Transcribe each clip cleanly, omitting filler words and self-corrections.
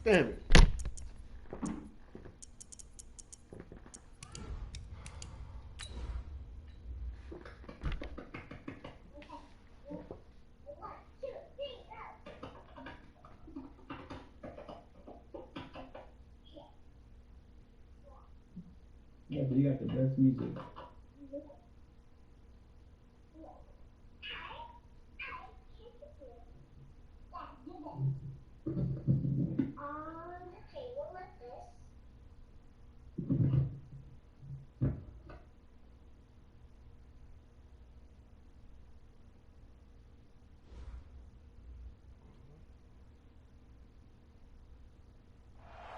Damn it. Yeah, but you got the best music.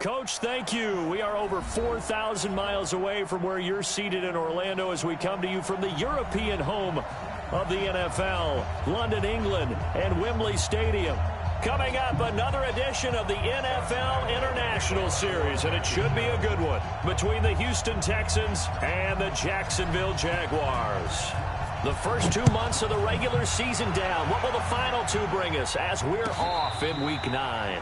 Coach, thank you. We are over 4,000 miles away from where you're seated in Orlando as we come to you from the European home of the NFL, London, England, and Wembley Stadium. Coming up, another edition of the NFL International Series, and it should be a good one, between the Houston Texans and the Jacksonville Jaguars. The first 2 months of the regular season down. What will the final two bring us as we're off in Week 9?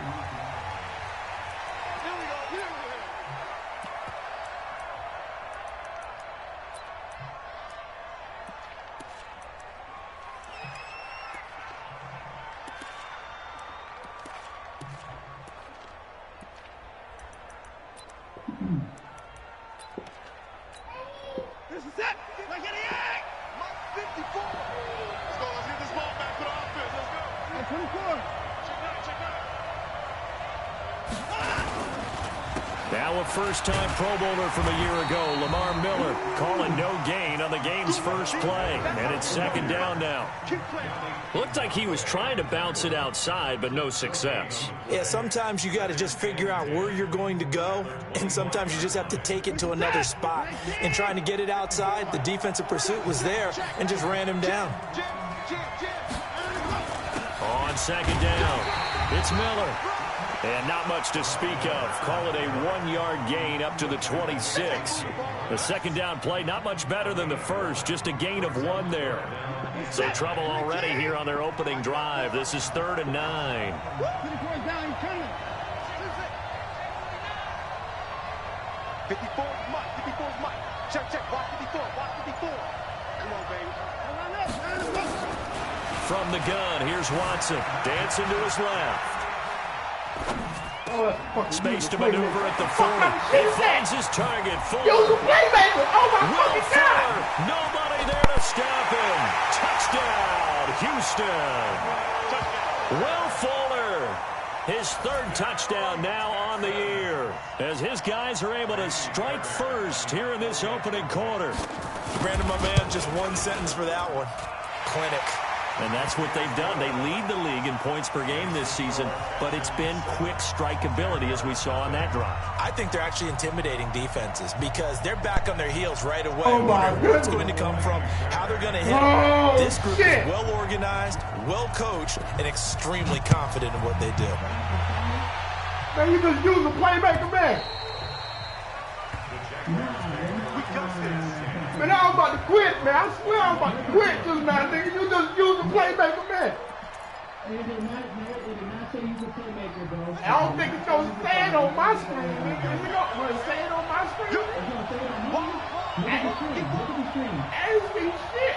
This is it. Like any egg. Mark 54. Let's go. Let's get this ball back for the offense. Let's go. At 24. Check out. Now a first-time Pro Bowler from a year ago, Lamar Miller, calling no gain on the game's first play. And it's second down now. Looked like he was trying to bounce it outside, but no success. Yeah, sometimes you got to just figure out where you're going to go, and sometimes you just have to take it to another spot. And trying to get it outside, the defensive pursuit was there and just ran him down. On second down, it's Miller. And not much to speak of. Call it a 1-yard gain up to the 26. The second down play, not much better than the first, just a gain of 1 there. So trouble already here on their opening drive. This is 3rd and 9. 54 is Mike. 54 is Mike. Check. Watch 54. Watch 54. Come on, baby. From the gun, here's Watson. Dancing to his left. Space to maneuver at the 40. He finds his target. Fuller. Use a playmaker. Oh, my Will fucking God. Fuller. Nobody there to stop him. Touchdown, Houston. Will Fuller. His 3rd touchdown now on the year as his guys are able to strike first here in this opening quarter. Brandon, my man, just one sentence for that one. Clinic. And that's what they've done. They lead the league in points per game this season, but it's been quick strikeability as we saw on that drive. I think they're actually intimidating defenses because they're back on their heels right away. Oh, my wondering where it's going to come from, how they're going to hit Oh, them. This group shit. is well organized, well coached, and extremely confident in what they do. Man, you just use a playmaker, man. Man, I was about to quit, man. I swear I was about to quit just now, nigga. You just use a playmaker, man. They did not say use a playmaker, bro. I don't think it's gonna say it on my screen, nigga. Is it gonna say it on my screen? It's gonna say it on me. Look at the screen. Look at the screen. I ain't seen shit.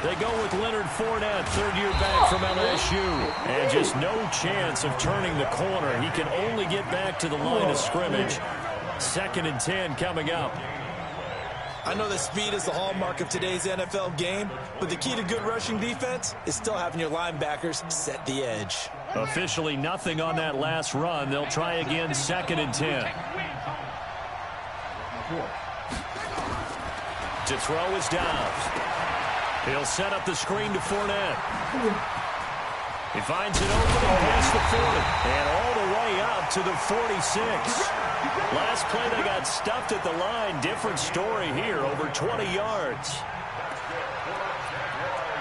They go with Leonard Fournette, 3rd-year back from LSU. And just no chance of turning the corner. He can only get back to the line of scrimmage. 2nd and 10 coming up. I know that speed is the hallmark of today's NFL game, but the key to good rushing defense is still having your linebackers set the edge. Officially nothing on that last run. They'll try again 2nd and 10. To throw is Dobbs. He'll set up the screen to Fournette. He finds it open past the 40 and all the way up to the 46. Last play they got stuffed at the line. Different story here, over 20 yards.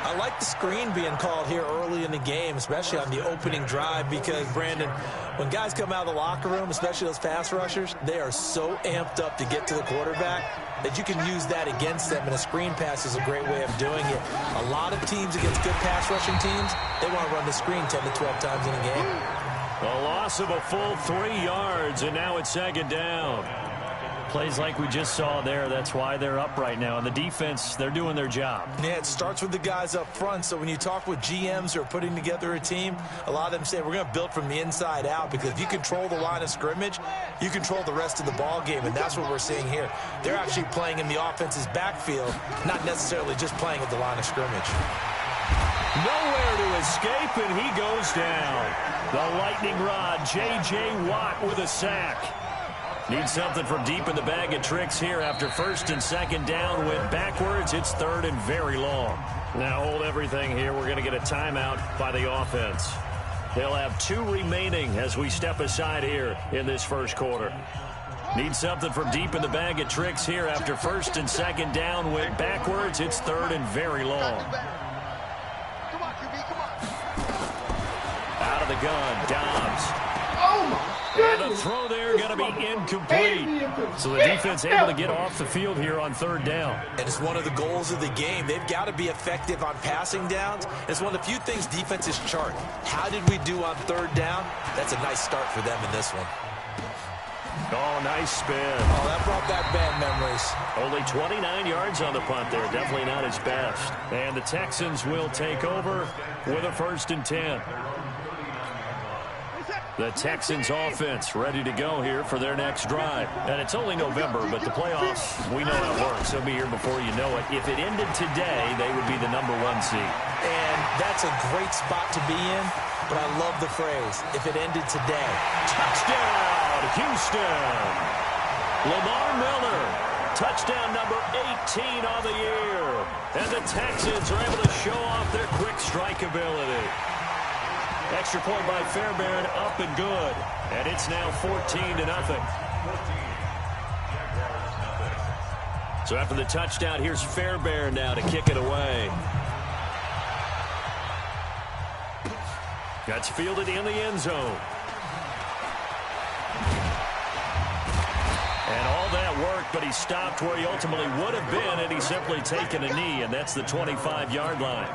I like the screen being called here early in the game, especially on the opening drive, because, Brandon, when guys come out of the locker room, especially those pass rushers, they are so amped up to get to the quarterback that you can use that against them, and a screen pass is a great way of doing it. A lot of teams against good pass rushing teams, they want to run the screen 10 to 12 times in a game. A loss of a full 3 yards, and now it's second down. Plays like we just saw there. That's why they're up right now. And the defense, they're doing their job. Yeah, it starts with the guys up front. So when you talk with GMs who are putting together a team, a lot of them say we're going to build from the inside out, because if you control the line of scrimmage, you control the rest of the ball game, and that's what we're seeing here. They're actually playing in the offense's backfield, not necessarily just playing at the line of scrimmage. Nowhere to escape, and he goes down. The lightning rod, J.J. Watt with a sack. Needs something from deep in the bag of tricks here after first and second down went backwards. It's third and very long. Now hold everything here. We're going to get a timeout by the offense. They'll have 2 remaining as we step aside here in this first quarter. Need something from deep in the bag of tricks here after first and second down went backwards. It's third and very long. Out of the gun, Dobbs. Oh, my And goodness. the throw there going to be incomplete. So the defense able to get off the field here on third down. And it's one of the goals of the game. They've got to be effective on passing downs. It's one of the few things defenses chart. How did we do on third down? That's a nice start for them in this one. Oh, nice spin. Oh, that brought back bad memories. Only 29 yards on the punt there. Definitely not his best. And the Texans will take over with a first and 10. The Texans offense ready to go here for their next drive. And it's only November, but the playoffs, we know how it works. They'll be here before you know it. If it ended today, they would be the #1 seed. And that's a great spot to be in, but I love the phrase, if it ended today. Touchdown, Houston. Lamar Miller, touchdown number 18 on the year. And the Texans are able to show off their quick strike ability. Extra point by Fairbairn, up and good. And it's now 14-0. So after the touchdown, here's Fairbairn now to kick it away. That's fielded in the end zone. And all that worked, but he stopped where he ultimately would have been, and he's simply taken a knee, and that's the 25-yard line.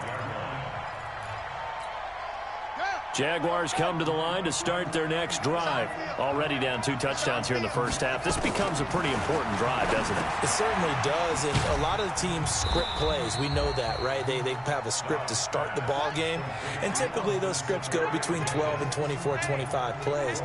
Jaguars come to the line to start their next drive. Already down 2 touchdowns here in the first half. This becomes a pretty important drive, doesn't it? It certainly does, and a lot of the teams script plays. We know that, right? They have a script to start the ball game, and typically those scripts go between 12 and 24, 25 plays.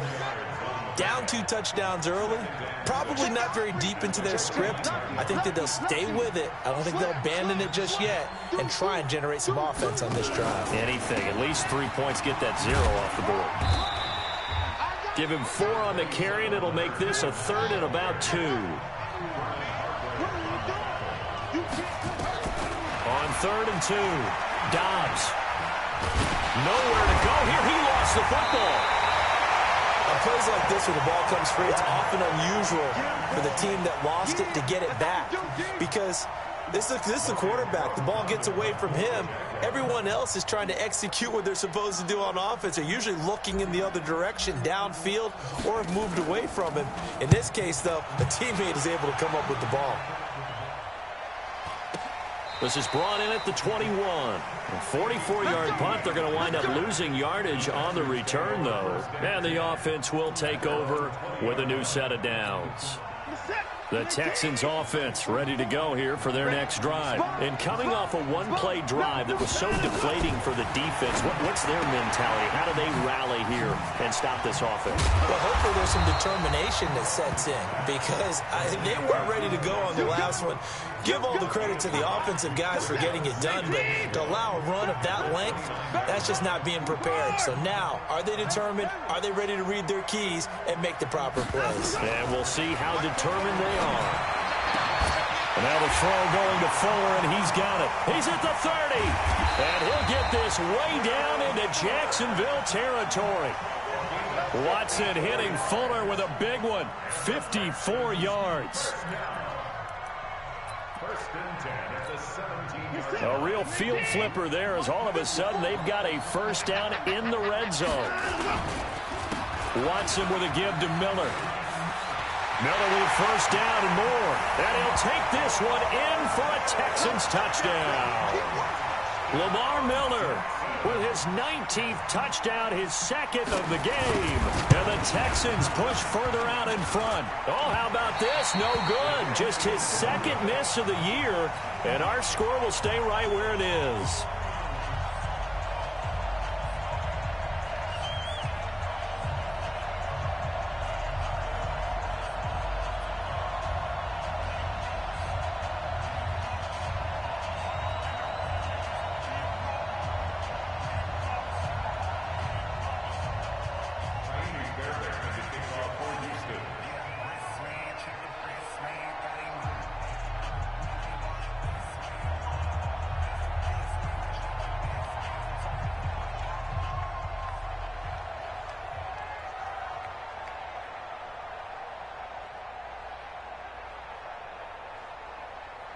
Down 2 touchdowns early, probably not very deep into their script. I think that they'll stay with it. I don't think they'll abandon it just yet and try and generate some offense on this drive. Anything, at least 3 points, get that 0 off the board. Give him 4 on the carry, and it'll make this a third and about 2. On 3rd and 2, Dobbs. Nowhere to go here. He lost the football. On plays like this where the ball comes free, it's often unusual for the team that lost it to get it back, because this is the quarterback. The ball gets away from him. Everyone else is trying to execute what they're supposed to do on offense. They're usually looking in the other direction, downfield, or have moved away from him. In this case, though, a teammate is able to come up with the ball. This is brought in at the 21. A 44-yard punt. They're going to wind up losing yardage on the return, though. And the offense will take over with a new set of downs. The Texans offense ready to go here for their next drive. And coming off a one-play drive that was so deflating for the defense, what's their mentality? How do they rally here and stop this offense? Well, hopefully there's some determination that sets in, because they weren't ready to go on the last one. Give all the credit to the offensive guys for getting it done, but to allow a run of that length, that's just not being prepared. So now, are they determined? Are they ready to read their keys and make the proper plays? And we'll see how determined they are. And now the throw going to Fuller, and he's got it. He's at the 30. And he'll get this way down into Jacksonville territory. Watson hitting Fuller with a big one. 54 yards. A real field flipper there, as all of a sudden they've got a first down in the red zone. Watson with a give to Miller. Miller with first down and more. And he'll take this one in for a Texans touchdown. Lamar Miller with his 19th touchdown, his second of the game. And the Texans push further out in front. Oh, how about this? No good. Just his second miss of the year. And our score will stay right where it is.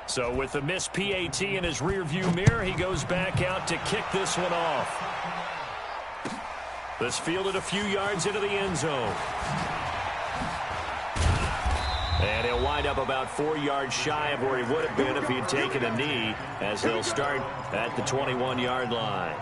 So with the missed PAT in his rearview mirror, he goes back out to kick this one off. This fielded a few yards into the end zone. And he'll wind up about 4 yards shy of where he would have been if he had taken a knee, as they'll start at the 21-yard line.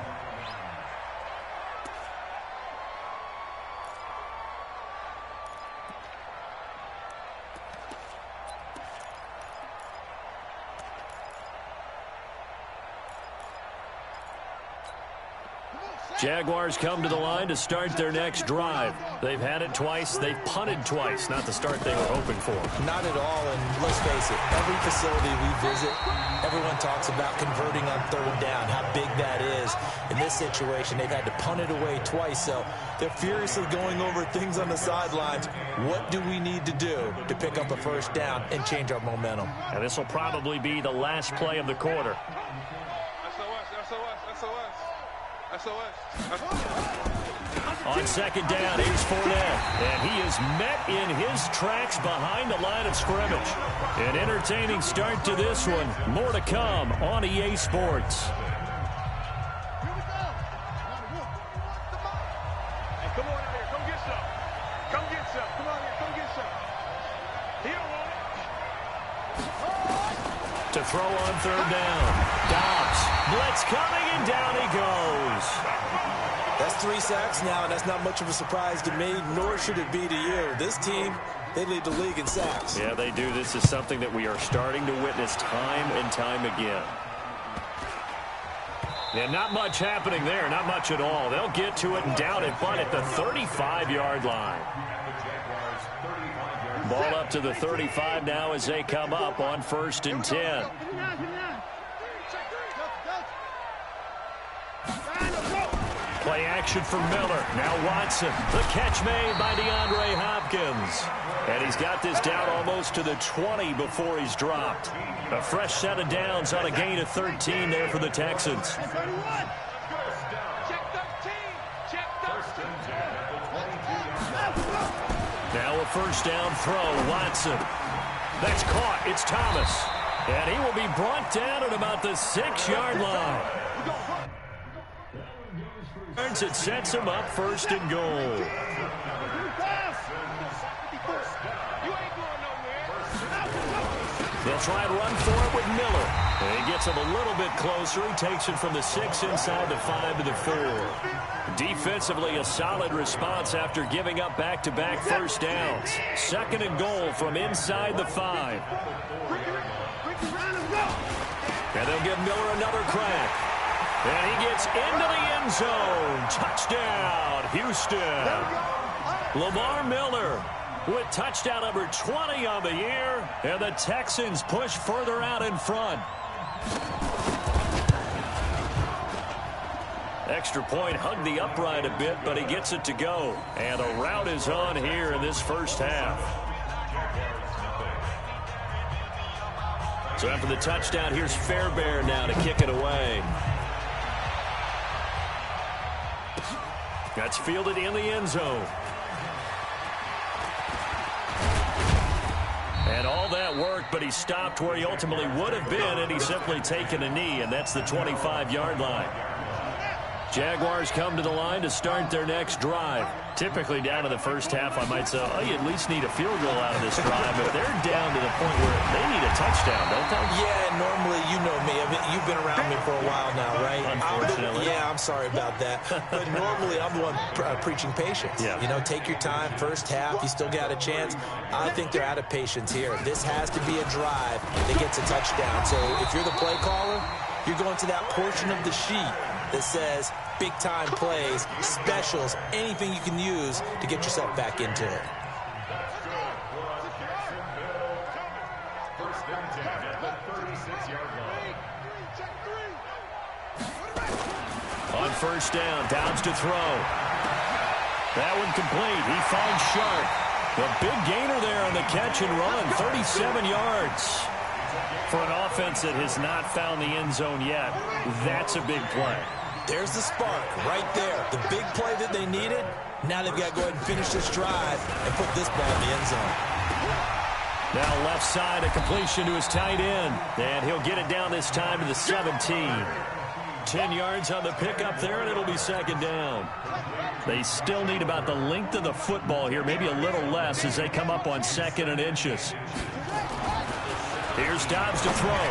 Jaguars come to the line to start their next drive. They've had it twice. They've punted twice. Not the start they were hoping for. Not at all, and let's face it, every facility we visit, everyone talks about converting on third down, how big that is. In this situation, they've had to punt it away twice, so they're furiously going over things on the sidelines. What do we need to do to pick up a first down and change our momentum? And this will probably be the last play of the quarter. On second down, here's Fournette, and he is met in his tracks behind the line of scrimmage. An entertaining start to this one. More to come on EA Sports. Hey, come on out here. Come get some. Come get some. Come on here. Come get some. He don't want it. To throw on third down. Dobbs. Blitz coming, and down he goes. That's 3 sacks now, and that's not much of a surprise to me, nor should it be to you. This team, they lead the league in sacks. Yeah, they do. This is something that we are starting to witness time and time again. Yeah, not much happening there. Not much at all. They'll get to it and down it, but at the 35-yard line. Ball up to the 35 now as they come up on 1st and 10. Play action for Miller. Now Watson. The catch made by DeAndre Hopkins. And he's got this down almost to the 20 before he's dropped. A fresh set of downs on a gain of 13 there for the Texans. Now a first down throw. Watson. That's caught. It's Thomas. And he will be brought down at about the 6-yard line. It sets him up 1st and goal. They'll try and run for it with Miller. And he gets him a little bit closer. He takes it from the 6 inside the 5 to the 4. Defensively, a solid response after giving up back-to-back first downs. 2nd and goal from inside the 5. And they'll give Miller another crack. And he gets into the end zone. Touchdown, Houston. Lamar Miller with touchdown number 20 on the year. And the Texans push further out in front. Extra point hugged the upright a bit, but he gets it to go. And a rout is on here in this first half. So after the touchdown, here's Fairbairn now to kick it away. That's fielded in the end zone. And all that work, but he stopped where he ultimately would have been, and he's simply taken a knee, and that's the 25-yard line. Jaguars come to the line to start their next drive. Typically down to the first half, I might say, oh, you at least need a field goal out of this drive, but they're down to the point where they need a touchdown, don't they? Yeah, normally, you know me. I mean, you've been around me for a while now, right? Unfortunately. I'm sorry about that. But normally, I'm the one preaching patience. Yeah. You know, take your time. First half, you still got a chance. I think they're out of patience here. This has to be a drive that gets a touchdown. So if you're the play caller, you're going to that portion of the sheet that says big-time plays, specials, anything you can use to get yourself back into it. On first down, Downs to throw. That one complete. He finds Sharp. The big gainer there on the catch and run, 37 yards. For an offense that has not found the end zone yet, that's a big play. There's the spark right there. The big play that they needed. Now they've got to go ahead and finish this drive and put this ball in the end zone. Now left side, a completion to his tight end. And he'll get it down this time to the 17. 10 yards on the pickup there, and it'll be second down. They still need about the length of the football here, maybe a little less as they come up on 2nd and inches. Here's Dobbs to throw.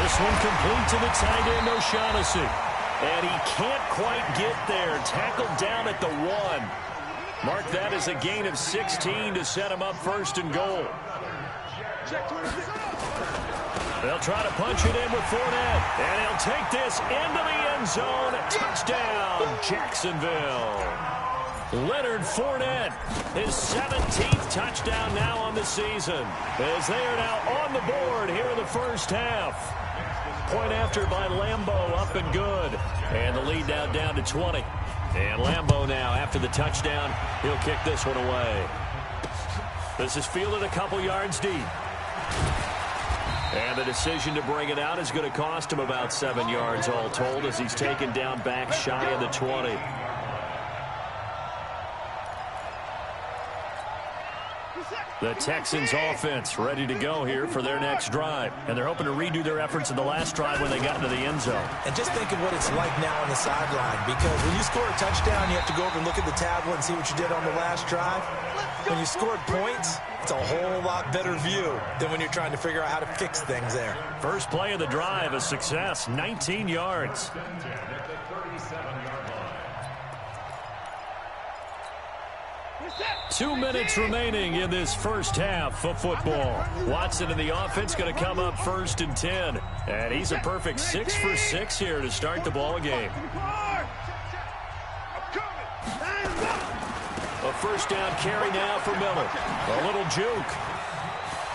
This one complete to the tight end, O'Shaughnessy. And he can't quite get there. Tackled down at the 1. Mark that as a gain of 16 to set him up 1st and goal. They'll try to punch it in with Fournette. And he'll take this into the end zone. Touchdown, Jacksonville. Leonard Fournette, his 17th touchdown now on the season, as they are now on the board here in the first half. Point after by Lambeau, up and good. And the lead now down to 20. And Lambeau now, after the touchdown, he'll kick this one away. This is fielded a couple yards deep. And the decision to bring it out is going to cost him about 7 yards all told, as he's taken down back shy of the 20. The Texans offense ready to go here for their next drive. And they're hoping to redo their efforts in the last drive when they got into the end zone. And just think of what it's like now on the sideline, because when you score a touchdown, you have to go over and look at the tablet and see what you did on the last drive. When you scored points, it's a whole lot better view than when you're trying to figure out how to fix things there. First play of the drive, a success, 19 yards. 2 minutes remaining in this first half of football. Watson in the offense going to come up 1st and 10. And he's a perfect 6 for 6 here to start the ball game. A first down carry now for Miller. A little juke.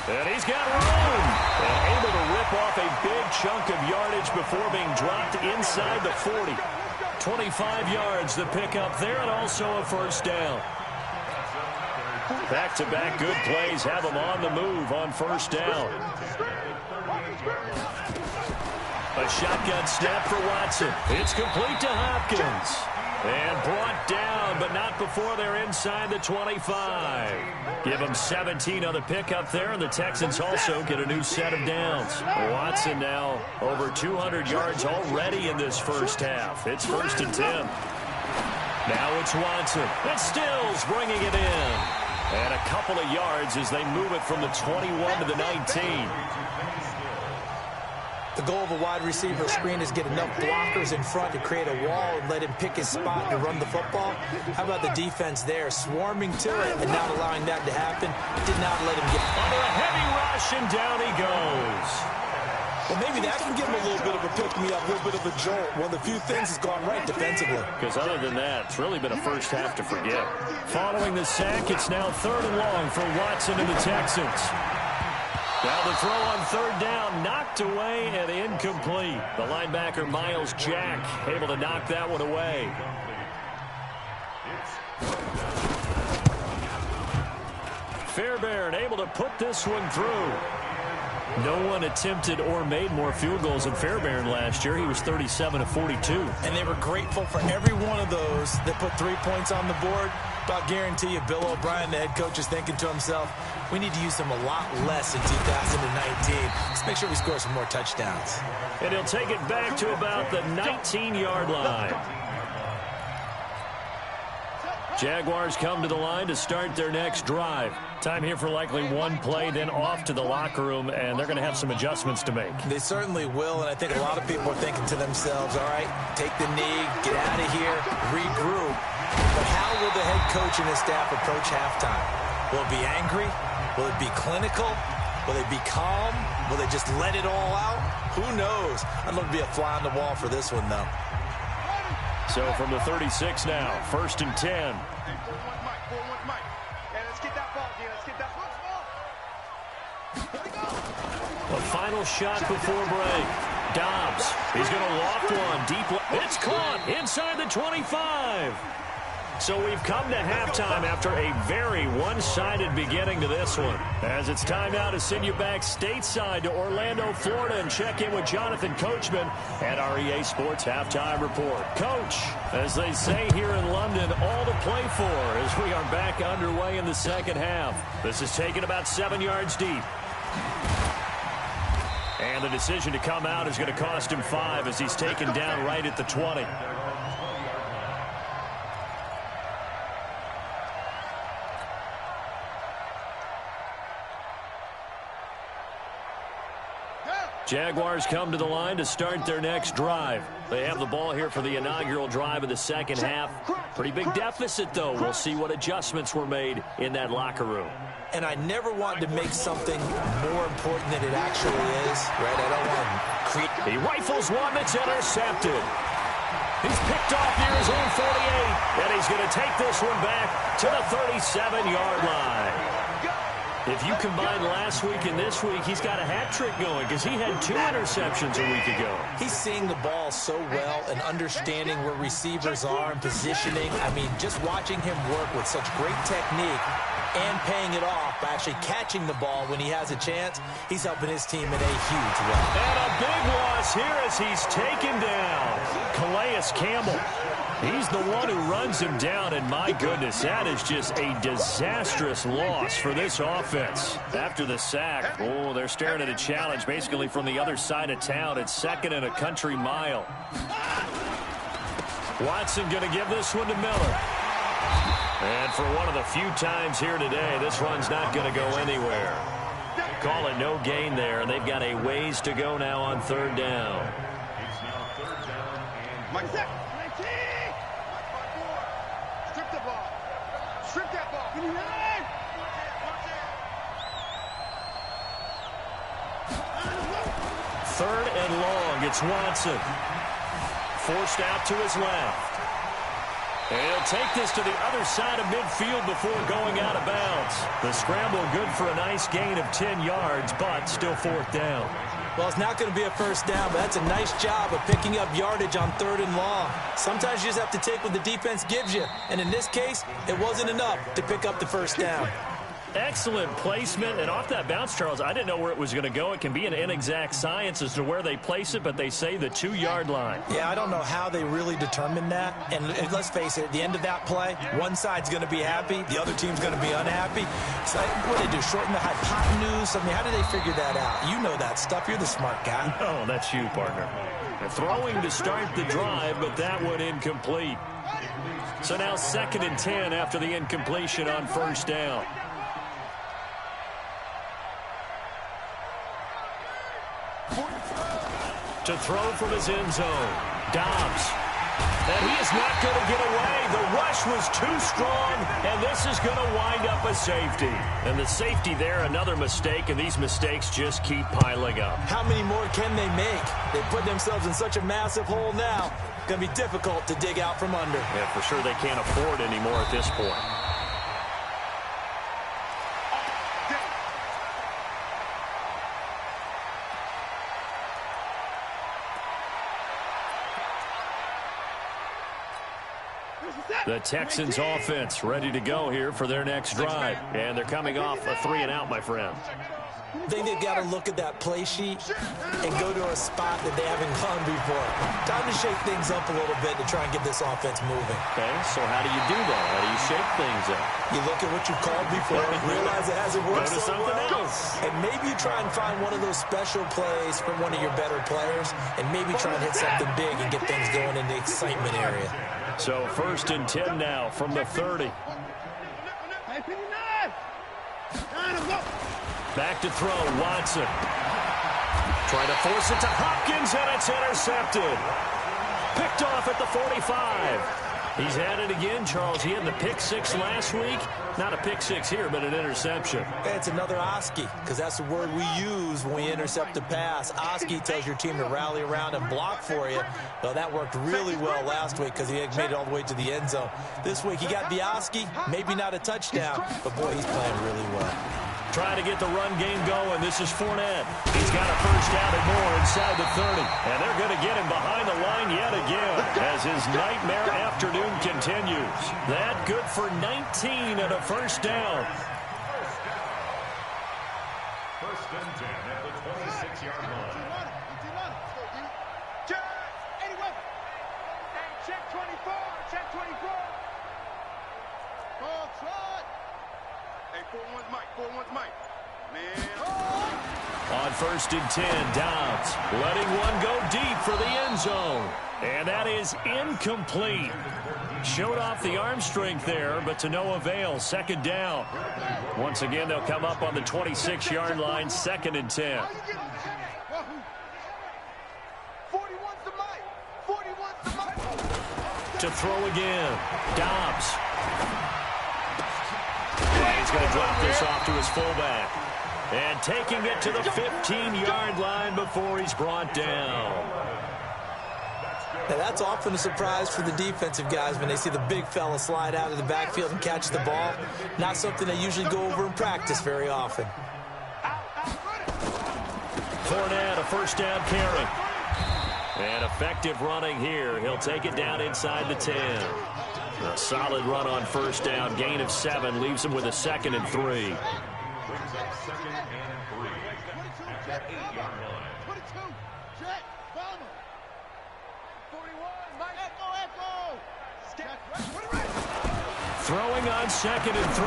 And he's got room. And able to rip off a big chunk of yardage before being dropped inside the 40. 25 yards the pickup there, and also a first down. Back-to-back good plays have them on the move on first down. A shotgun snap for Watson. It's complete to Hopkins. And brought down, but not before they're inside the 25. Give them 17 on the pickup there, and the Texans also get a new set of downs. Watson now over 200 yards already in this first half. It's 1st and 10. Now it's Watson. And Stills bringing it in. And a couple of yards as they move it from the 21 to the 19. The goal of a wide receiver screen is get enough blockers in front to create a wall and let him pick his spot to run the football. How about the defense there, swarming to it and not allowing that to happen? Did not let him get under a heavy rush, and down he goes. Well, maybe that can give him a little bit of a pick-me-up, a little bit of a jolt. One of the few things that's gone right defensively. Because other than that, it's really been a first half to forget. Following the sack, it's now 3rd and long for Watson and the Texans. Now the throw on 3rd down, knocked away and incomplete. The linebacker, Miles Jack, able to knock that one away. Fairbairn able to put this one through. No one attempted or made more field goals than Fairbairn last year. He was 37 of 42. And they were grateful for every one of those that put 3 points on the board. But I'll guarantee you, Bill O'Brien, the head coach, is thinking to himself, we need to use them a lot less in 2019. Let's make sure we score some more touchdowns. And he'll take it back to about the 19-yard line. Jaguars come to the line to start their next drive. Time here for likely one play, then off to the locker room, and they're going to have some adjustments to make. They certainly will, and I think a lot of people are thinking to themselves, all right, take the knee, get out of here, regroup. But how will the head coach and his staff approach halftime? Will it be angry? Will it be clinical? Will they be calm? Will they just let it all out? Who knows? I'd love to be a fly on the wall for this one, though. So from the 36 now, 1st and 10. A final shot before break. Dobbs, he's going to loft one deep. It's caught inside the 25. So we've come to halftime after a very one-sided beginning to this one. As it's time now to send you back stateside to Orlando, Florida, and check in with Jonathan Coachman at our EA Sports Halftime Report. Coach, as they say here in London, all to play for as we are back underway in the second half. This is taken about 7 yards deep. And the decision to come out is going to cost him 5 as he's taken down right at the 20. Jaguars come to the line to start their next drive. They have the ball here for the inaugural drive of the second half. Pretty big deficit, though. We'll see what adjustments were made in that locker room. And I never wanted to make something more important than it actually is, right? I don't want to create. He rifles one that's intercepted. He's picked off near his own 48, and he's going to take this one back to the 37-yard line. If you combine last week and this week, he's got a hat trick going because he had 2 interceptions a week ago. He's seeing the ball so well and understanding where receivers are and positioning. I mean, just watching him work with such great technique and paying it off by actually catching the ball when he has a chance, he's helping his team in a huge way. And a big loss here as he's taken down. Calais Campbell. He's the one who runs him down, and my goodness, that is just a disastrous loss for this offense. After the sack, oh, they're staring at a challenge basically from the other side of town. It's 2nd and a country mile. Watson going to give this one to Miller. And for one of the few times here today, this run's not going to go anywhere. Call it no gain there, and they've got a ways to go now on 3rd down. Third and long, it's Watson. Forced out to his left. And he'll take this to the other side of midfield before going out of bounds. The scramble good for a nice gain of 10 yards, but still 4th down. Well, it's not going to be a first down, but that's a nice job of picking up yardage on 3rd and long. Sometimes you just have to take what the defense gives you. And in this case, it wasn't enough to pick up the first down. Excellent placement, and off that bounce, Charles, I didn't know where it was going to go. It can be an inexact science as to where they place it, but they say the 2-yard line. Yeah, I don't know how they really determined that. And let's face it, at the end of that play, one side's going to be happy, the other team's going to be unhappy. So what do they do, shorten the hypotenuse? I mean, how do they figure that out? You know that stuff. You're the smart guy. Oh, that's you, partner. Throwing to start the drive, but that one incomplete. So now 2nd and 10 after the incompletion on 1st down. To throw from his end zone. Dobbs. And he is not going to get away. The rush was too strong, and this is going to wind up a safety. And the safety there, another mistake, and these mistakes just keep piling up. How many more can they make? They put themselves in such a massive hole now. Going to be difficult to dig out from under. Yeah, for sure they can't afford anymore at this point. The Texans offense ready to go here for their next drive. And they're coming off a 3-and-out, my friend. I think they've got to look at that play sheet and go to a spot that they haven't gone before. Time to shake things up a little bit to try and get this offense moving. Okay, so how do you do that? How do you shake things up? You look at what you've called before, realize it hasn't worked Go to so something well, else. and maybe you try and find one of those special plays from one of your better players, and maybe try and hit something big and get things going in the excitement area. So 1st and 10 now from the 30. Back to throw, Watson. Trying to force it to Hopkins, and it's intercepted. Picked off at the 45. He's had it again, Charles. He had the pick 6 last week. Not a pick 6 here, but an interception. It's another Oski, because that's the word we use when we intercept a pass. Oski tells your team to rally around and block for you. Well, that worked really well last week because he made it all the way to the end zone. This week, he got the Oski, maybe not a touchdown, but boy, he's playing really well. Trying to get the run game going. This is Fournette. He's got a first down and more inside the 30. And they're going to get him behind the line yet again as his nightmare afternoon continues. That good for 19 and a first down. 1st and 10 at the 26-yard line. Check 24. Check 24. Ball trot. Hey, 4-1's Mike. 4-1's Mike. Man. On 1st and 10, Dobbs letting one go deep for the end zone. And that is incomplete. Showed off the arm strength there, but to no avail. 2nd down. Once again, they'll come up on the 26-yard line, 2nd and 10. 41's the Mike. 41's the Mike. To throw again. Dobbs. And he's going to drop this off to his fullback. And taking it to the 15-yard line before he's brought down. Now, that's often a surprise for the defensive guys when they see the big fella slide out of the backfield and catch the ball. Not something they usually go over in practice very often. Fournette, a first down carry. And effective running here. He'll take it down inside the 10. A solid run on first down. Gain of 7 leaves him with a 2nd and 3. Brings up 2nd and 3 at that 8-yard line. 22. Check. Bomber. 41. Mike. Echo. Throwing on 2nd and 3.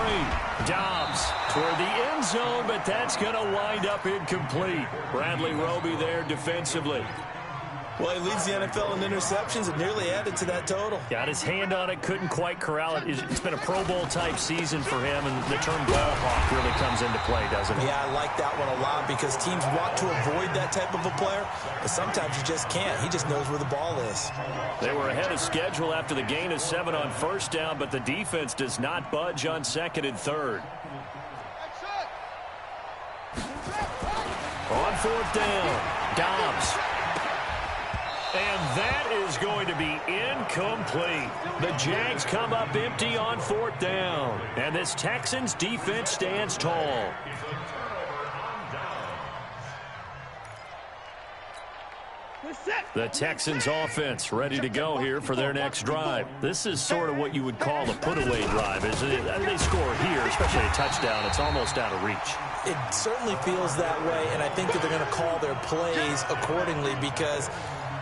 Dobbs toward the end zone, but that's going to wind up incomplete. Bradley Roby there defensively. Well, he leads the NFL in interceptions and nearly added to that total. Got his hand on it, couldn't quite corral it. It's been a Pro Bowl-type season for him, and the term ball hawk really comes into play, doesn't it? Yeah, I like that one a lot because teams want to avoid that type of a player, but sometimes you just can't. He just knows where the ball is. They were ahead of schedule after the gain of 7 on first down, but the defense does not budge on 2nd and 3rd. On 4th down, Dobbs. And that is going to be incomplete. The Jags come up empty on 4th down. And this Texans defense stands tall. The Texans offense ready to go here for their next drive. This is sort of what you would call a put-away drive, isn't it? They score here, especially a touchdown. It's almost out of reach. It certainly feels that way, and I think that they're going to call their plays accordingly because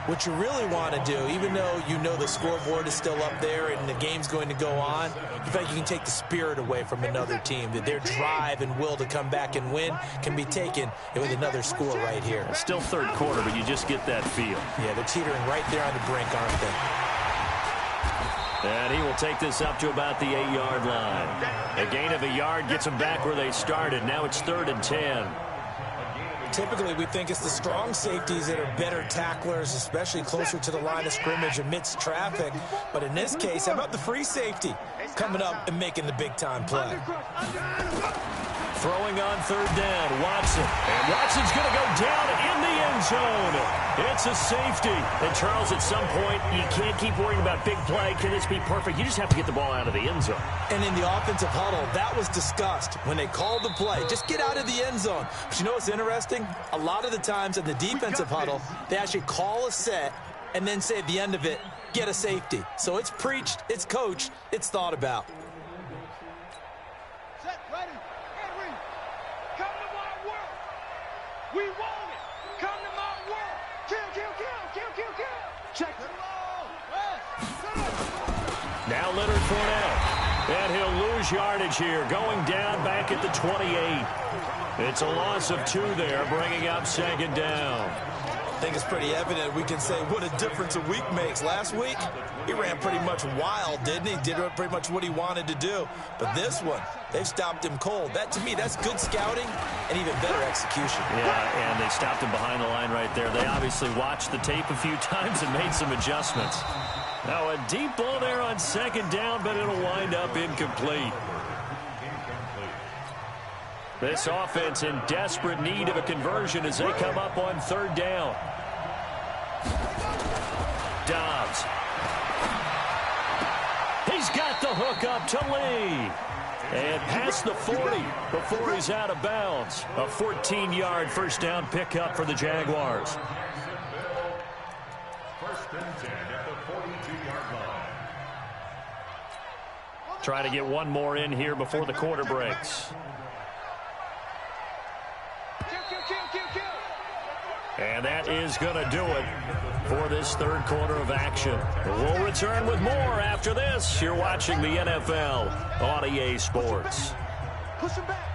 what you really want to do, even though you know the scoreboard is still up there and the game's going to go on, in fact, you can take the spirit away from another team, that their drive and will to come back and win can be taken with another score right here. It's still 3rd quarter, but you just get that feel. Yeah, they're teetering right there on the brink, aren't they? And he will take this up to about the 8-yard line. A gain of a yard gets them back where they started. Now it's 3rd and 10. Typically, we think it's the strong safeties that are better tacklers, especially closer to the line of scrimmage amidst traffic. But in this case, how about the free safety coming up and making the big-time play? Throwing on 3rd down, Watson. And Watson's going to go down in the end zone. It's a safety. And, Charles, at some point, you can't keep worrying about big play. Can this be perfect? You just have to get the ball out of the end zone. And in the offensive huddle, that was discussed when they called the play. Just get out of the end zone. But you know what's interesting? A lot of the times in the defensive huddle, they actually call a set and then say at the end of it, get a safety. So it's preached, it's coached, it's thought about. Set, ready, Henry. Come to my work. We want it. Come to my world. Kill, kill, kill, kill, kill, kill. Check it. Now Leonard Fournette. And he'll lose yardage here, going down back at the 28. It's a loss of 2 there, bringing up second down. I think it's pretty evident we can say what a difference a week makes. Last week, he ran pretty much wild, didn't he? Did pretty much what he wanted to do. But this one, they've stopped him cold. That, to me, that's good scouting and even better execution. Yeah, and they stopped him behind the line right there. They obviously watched the tape a few times and made some adjustments. Now a deep ball there on second down, but it'll wind up incomplete. This offense in desperate need of a conversion as they come up on third down. Dobbs. He's got the hook up to Lee. And past the 40 before he's out of bounds. A 14-yard first down pickup for the Jaguars. First and 10 at the 42-yard line. Trying to get one more in here before the quarter breaks. And that is going to do it for this third quarter of action. We'll return with more after this. You're watching the NFL on EA Sports. Push him back.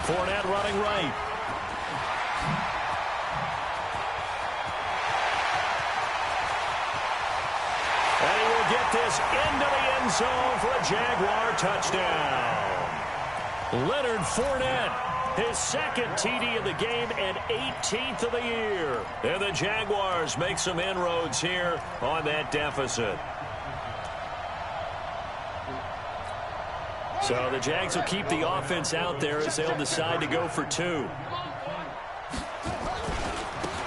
Fournette running right. And he will get this into the end zone for a Jaguar touchdown. Leonard Fournette. His second TD of the game and 18th of the year. And the Jaguars make some inroads here on that deficit. So the Jags will keep the offense out there as they'll decide to go for 2.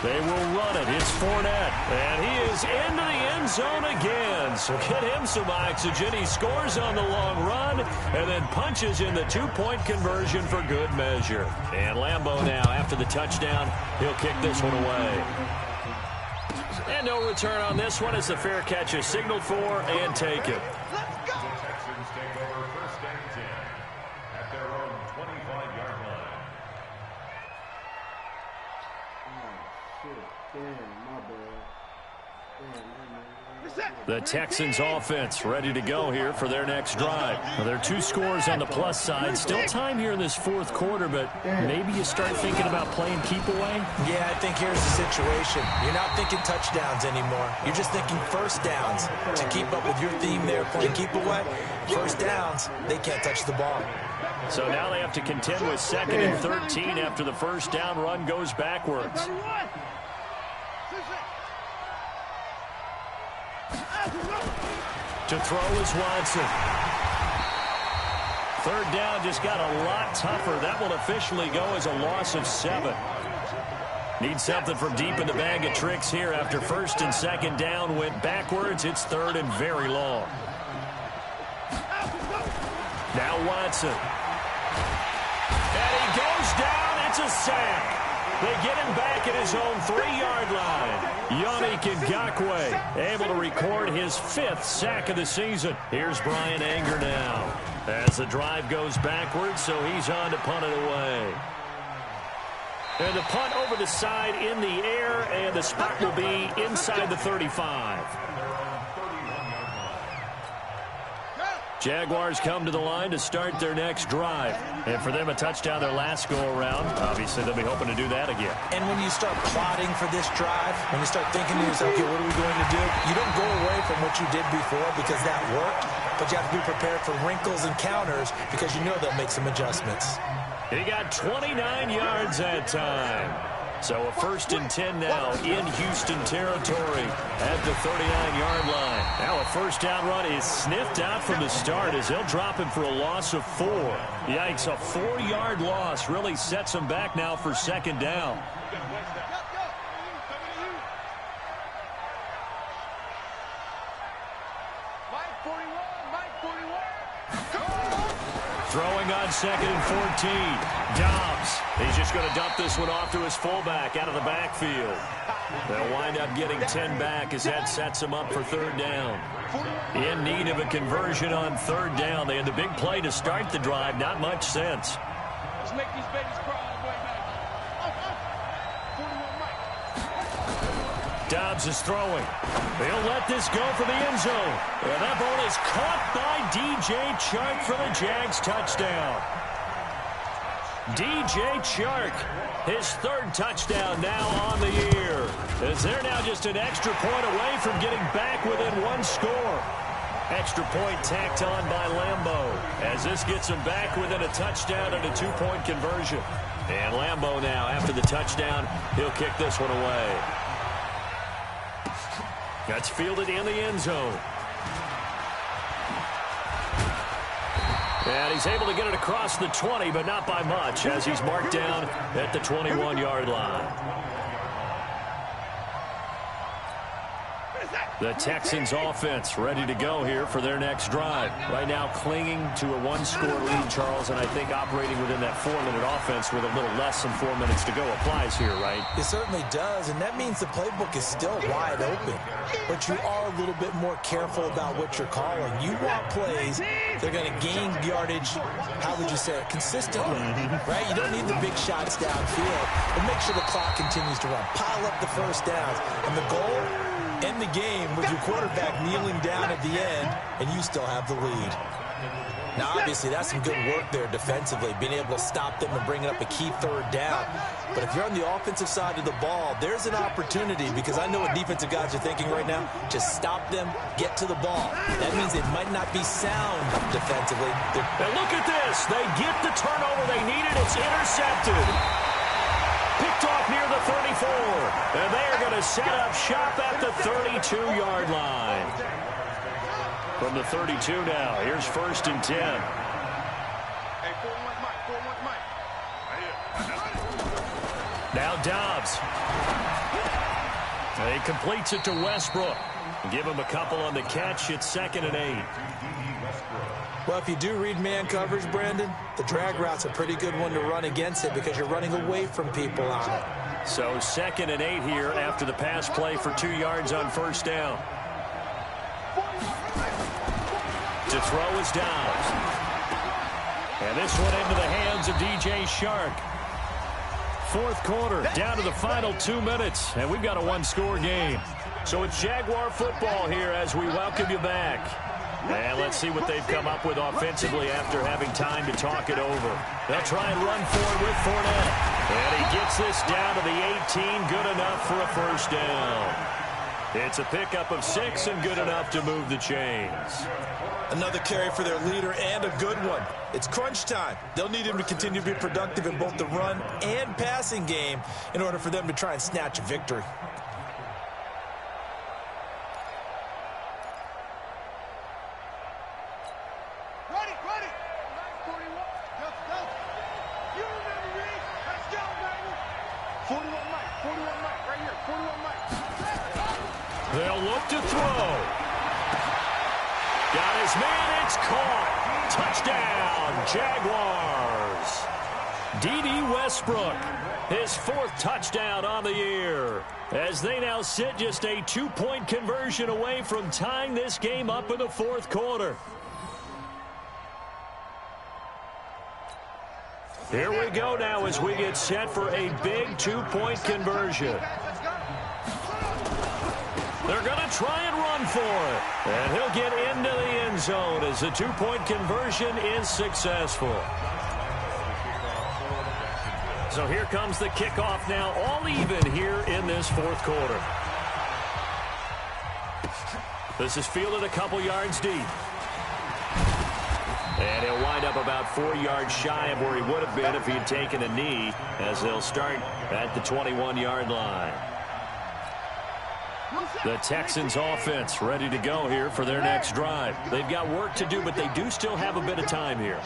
They will run it. It's Fournette. And he is into the end zone again. So get him some oxygen. He scores on the long run and then punches in the 2-point conversion for good measure. And Lambeau now, after the touchdown, he'll kick this one away. And no return on this one as the fair catch is signaled for and taken. The Texans take over first and 10 at their own 25-yard line. The Texans offense ready to go here for their next drive. Well, there are 2 scores on the plus side. Still time here in this fourth quarter, but maybe you start thinking about playing keep away? Yeah, I think here's the situation. You're not thinking touchdowns anymore. You're just thinking first downs. To keep up with your theme there, playing keep away, first downs, they can't touch the ball. So now they have to contend with 2nd and 13 after the first down run goes backwards. To throw is Watson. Third down just got a lot tougher. That will officially go as a loss of 7. Need something from deep in the bag of tricks here after first and second down went backwards. It's third and very long. Now Watson. And he goes down. It's a sack. They get him back at his own 3-yard line. Yannick Ngakoue able to record his 5th sack of the season. Here's Brian Anger now as the drive goes backwards, so he's on to punt it away. And the punt over the side in the air, and the spot will be inside the 35. Jaguars come to the line to start their next drive. And for them, a touchdown their last go-around. Obviously, they'll be hoping to do that again. And when you start plotting for this drive, when you start thinking to yourself, okay, what are we going to do? You don't go away from what you did before because that worked, but you have to be prepared for wrinkles and counters because you know they'll make some adjustments. He got 29 yards that time. So a first and 10 now in Houston territory at the 39-yard line. Now a first down run is sniffed out from the start as they'll drop him for a loss of 4. Yikes, a 4-yard loss really sets him back now for second down. Throwing on second and 14. Dobbs. He's just going to dump this one off to his fullback out of the backfield. They'll wind up getting 10 back as that sets them up for third down. In need of a conversion on third down. They had the big play to start the drive. Not much sense. Let's make these babies cry all the way back. 41 Mike. Dobbs is throwing. They'll let this go for the end zone. And that ball is caught by DJ Chark for the Jags touchdown. DJ Chark, his third touchdown now on the year. As they're now just an extra point away from getting back within one score. Extra point tacked on by Lambeau. As this gets him back within a touchdown and a two-point conversion. And Lambeau now, after the touchdown, he'll kick this one away. That's fielded in the end zone. And he's able to get it across the 20, but not by much, as he's marked down at the 21-yard line. The Texans offense ready to go here for their next drive. Right now clinging to a one-score lead, Charles, and I think operating within that 4-minute offense with a little less than 4 minutes to go applies here, right? It certainly does, and that means the playbook is still wide open. But you are a little bit more careful about what you're calling. You want plays that are going to gain yardage, how would you say it, consistently, right? You don't need the big shots downfield, but make sure the clock continues to run. Pile up the first downs, and the goal, end the game with your quarterback kneeling down at the end, and you still have the lead. Now, obviously, that's some good work there defensively, being able to stop them and bringing up a key third down. But if you're on the offensive side of the ball, there's an opportunity, because I know what defensive guys are thinking right now. Just stop them, get to the ball. That means they might not be sound defensively. And look at this. They get the turnover they needed. It's intercepted. Picked off near the 34. And they are going to set up shop at the 32-yard line. From the 32 now, here's 1st and 10. Hey, 4-1 Mike, 4-1 Mike. Now Dobbs. He completes it to Westbrook. Give him a couple on the catch. It's 2nd and 8. Well, if you do read man coverage, Brandon, the drag route's a pretty good one to run against it because you're running away from people on it. So 2nd and 8 here after the pass play for 2 yards on 1st down. To throw is Dobbs. And this one into the hands of DJ Chark. 4th quarter, down to the final 2 minutes, and we've got a one-score game. So it's Jaguar football here as we welcome you back. And let's see what they've come up with offensively after having time to talk it over. They'll try and run forward with Fournette. And he gets this down to the 18, good enough for a 1st down. It's a pickup of 6 and good enough to move the chains. Another carry for their leader and a good one. It's crunch time. They'll need him to continue to be productive in both the run and passing game in order for them to try and snatch a victory. Ready. 41. Let's go. You remember me. Let's go, baby. 41 Mike, right here. 41 Mike. They'll look to throw. Got his man, it's caught. Touchdown, Jaguars. D.D. Westbrook, his 4th touchdown on the year. As they now sit just a 2-point conversion away from tying this game up in the 4th quarter. Here we go now as we get set for a big 2-point conversion. They're going to try and run for it. And he'll get into the end zone as the 2-point conversion is successful. So here comes the kickoff now, all even here in this 4th quarter. This is fielded a couple yards deep. And he'll wind up about 4 yards shy of where he would have been if he had taken a knee, as they'll start at the 21-yard line. The Texans offense ready to go here for their next drive. They've got work to do, but they do still have a bit of time here.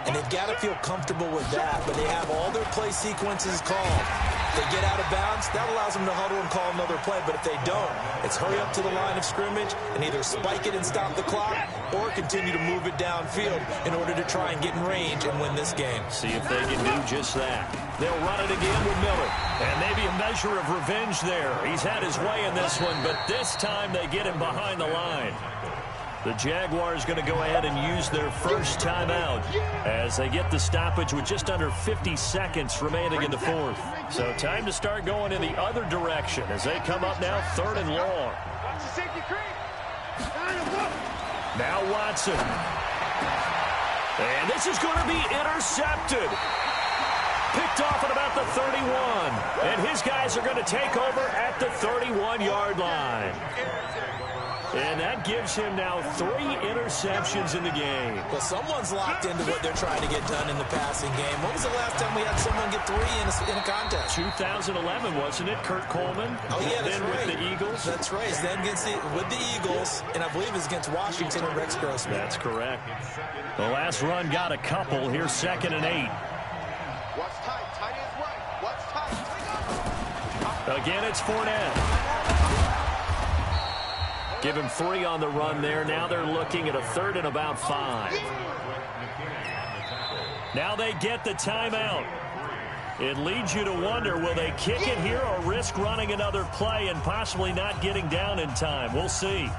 And they've got to feel comfortable with that, but they have all their play sequences called. If they get out of bounds, that allows them to huddle and call another play, but if they don't, it's hurry up to the line of scrimmage and either spike it and stop the clock or continue to move it downfield in order to try and get in range and win this game. See if they can do just that. They'll run it again with Miller. And maybe a measure of revenge there. He's had his way in this one, but this time they get him behind the line. The Jaguars going to go ahead and use their first timeout as they get the stoppage with just under 50 seconds remaining in the fourth. So time to start going in the other direction as they come up now 3rd and long. Now Watson. And this is going to be intercepted. Picked off at about the 31. And his guys are going to take over at the 31-yard line. And that gives him now 3 interceptions in the game. Well, someone's locked into what they're trying to get done in the passing game. When was the last time we had someone get 3 in a contest? 2011, wasn't it? Kurt Coleman. Oh, yeah, that's right. With the Eagles. That's right. Then with the Eagles, and I believe it's against Washington and Rex Grossman. That's correct. The last run got a couple. Here's 2nd and 8. What's tight? Tight is right. What's tight? Again, it's Fournette. Give him 3 on the run there. Now they're looking at a 3rd and about 5. Now they get the timeout. It leads you to wonder, will they kick it here or risk running another play and possibly not getting down in time? We'll see.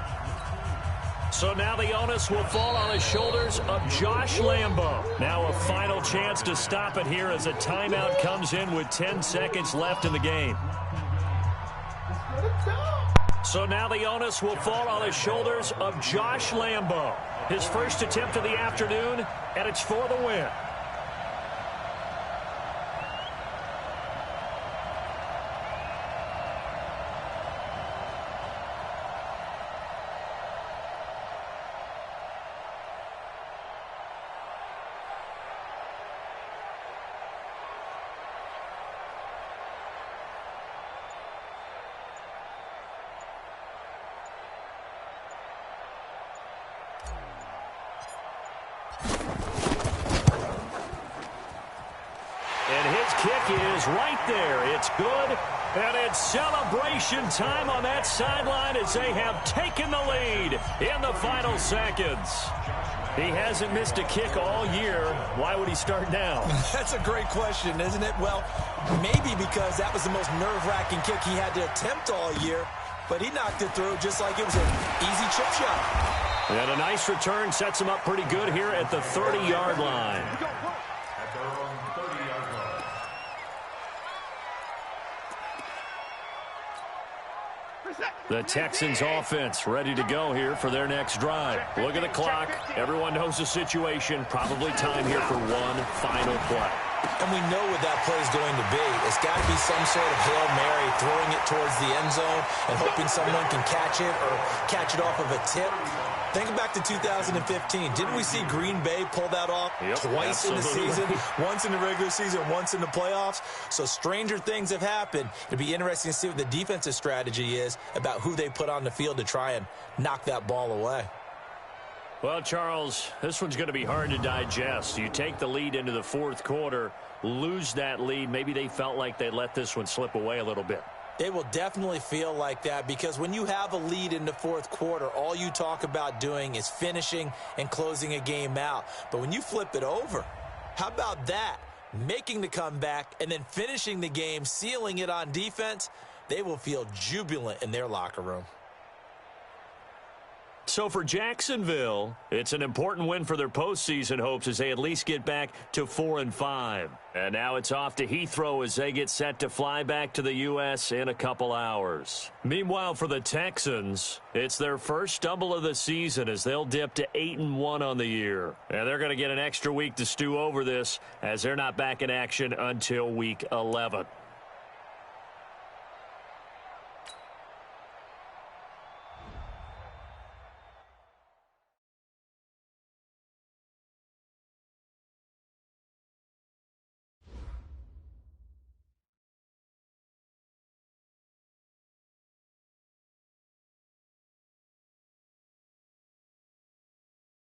So now the onus will fall on the shoulders of Josh Lambo. Now a final chance to stop it here as a timeout comes in with 10 seconds left in the game. So now the onus will fall on the shoulders of Josh Lambo. His first attempt of the afternoon, and it's for the win. Is right there. It's good, and it's celebration time on that sideline as they have taken the lead in the final seconds. He hasn't missed a kick all year. Why would he start now? That's a great question, isn't it? Well, maybe because that was the most nerve-wracking kick he had to attempt all year, but he knocked it through just like it was an easy chip shot. And a nice return sets him up pretty good here at the 30-yard line. The Texans offense ready to go here for their next drive. Look at the clock. Everyone knows the situation. Probably time here for one final play. And we know what that play is going to be. It's got to be some sort of Hail Mary, throwing it towards the end zone and hoping someone can catch it or catch it off of a tip. Think back to 2015. Didn't we see Green Bay pull that off twice in the season? Once in the regular season, once in the playoffs. So stranger things have happened. It'd be interesting to see what the defensive strategy is about who they put on the field to try and knock that ball away. Well, Charles, this one's going to be hard to digest. You take the lead into the fourth quarter, lose that lead. Maybe they felt like they let this one slip away a little bit. They will definitely feel like that because when you have a lead in the fourth quarter, all you talk about doing is finishing and closing a game out. But when you flip it over, how about that? Making the comeback and then finishing the game, sealing it on defense, they will feel jubilant in their locker room. So for Jacksonville, it's an important win for their postseason hopes as they at least get back to 4-5. And now it's off to Heathrow as they get set to fly back to the U.S. in a couple hours. Meanwhile, for the Texans, it's their first stumble of the season as they'll dip to 8-1 on the year. And they're going to get an extra week to stew over this as they're not back in action until week 11.